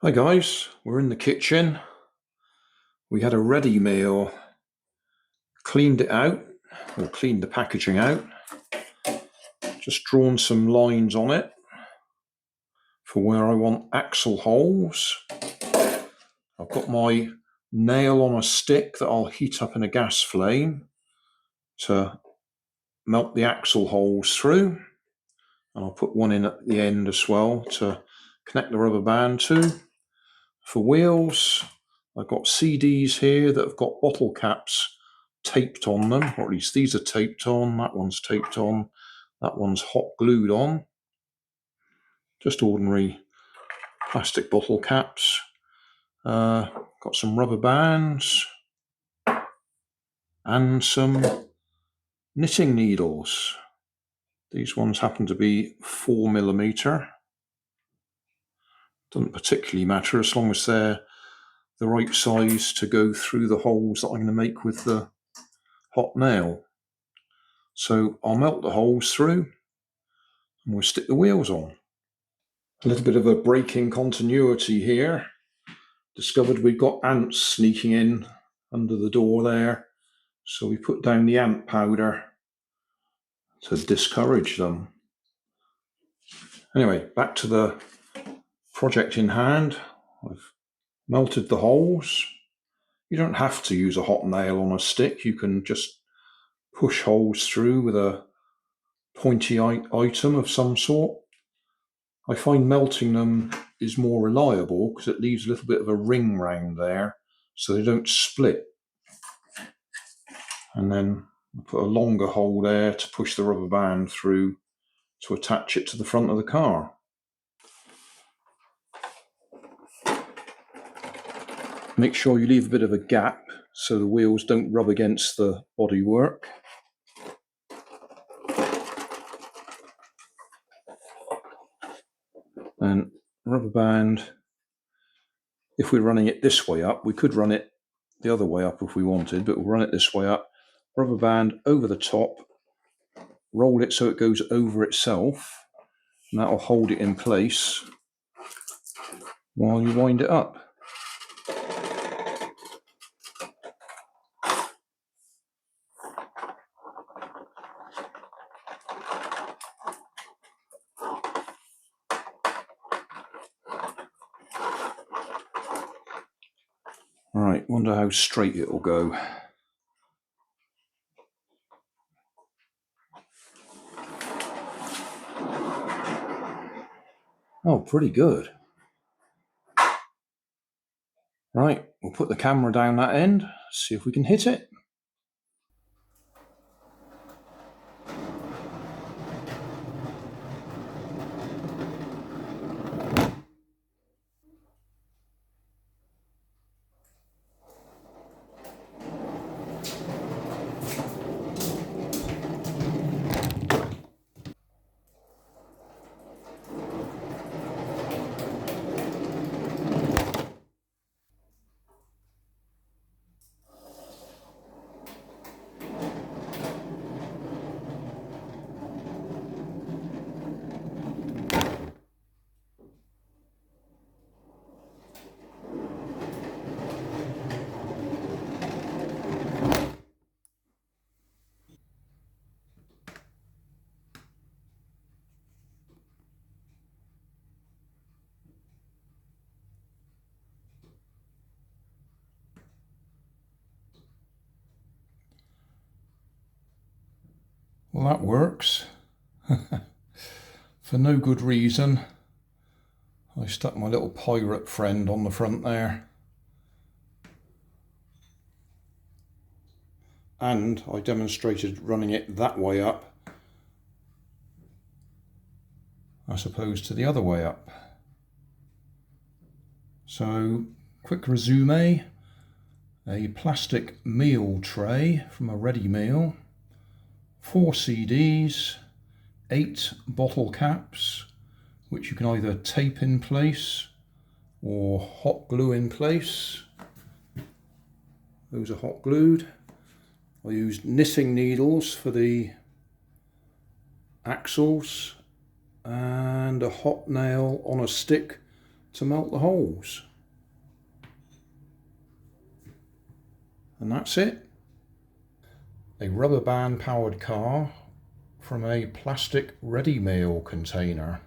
Hi guys, we're in the kitchen. We had a ready meal, cleaned it out, or cleaned the packaging out, just drawn some lines on it for where I want axle holes. I've got my nail on a stick that I'll heat up in a gas flame to melt the axle holes through, and I'll put one in at the end as well to connect the rubber band to. For wheels, I've got CDs here that have got bottle caps taped on them, or at least these are taped on, that one's taped on, that one's hot glued on. Just ordinary plastic bottle caps. Got some rubber bands and some knitting needles. These ones happen to be 4mm. Doesn't particularly matter as long as they're the right size to go through the holes that I'm going to make with the hot nail. So I'll melt the holes through and we'll stick the wheels on. A little bit of a break in continuity here. Discovered we've got ants sneaking in under the door there, so we put down the ant powder to discourage them. Anyway, back to the project in hand. I've melted the holes. You don't have to use a hot nail on a stick. You can just push holes through with a pointy item of some sort. I find melting them is more reliable because it leaves a little bit of a ring round there so they don't split. And then I put a longer hole there to push the rubber band through to attach it to the front of the car. Make sure you leave a bit of a gap so the wheels don't rub against the bodywork. And rubber band, if we're running it this way up, we could run it the other way up if we wanted, but we'll run it this way up. Rubber band over the top, roll it so it goes over itself, and that will hold it in place while you wind it up. Alright, wonder how straight it will go. Oh, pretty good. Right, we'll put the camera down that end, see if we can hit it. Well, that works. For no good reason, I stuck my little pirate friend on the front there. And I demonstrated running it that way up as opposed to the other way up. So, quick resume. A plastic meal tray from a ready meal, 4 CDs, 8 bottle caps, which you can either tape in place or hot glue in place. Those are hot glued. I used knitting needles for the axles and a hot nail on a stick to melt the holes. And that's it. A rubber band powered car from a plastic ready meal container.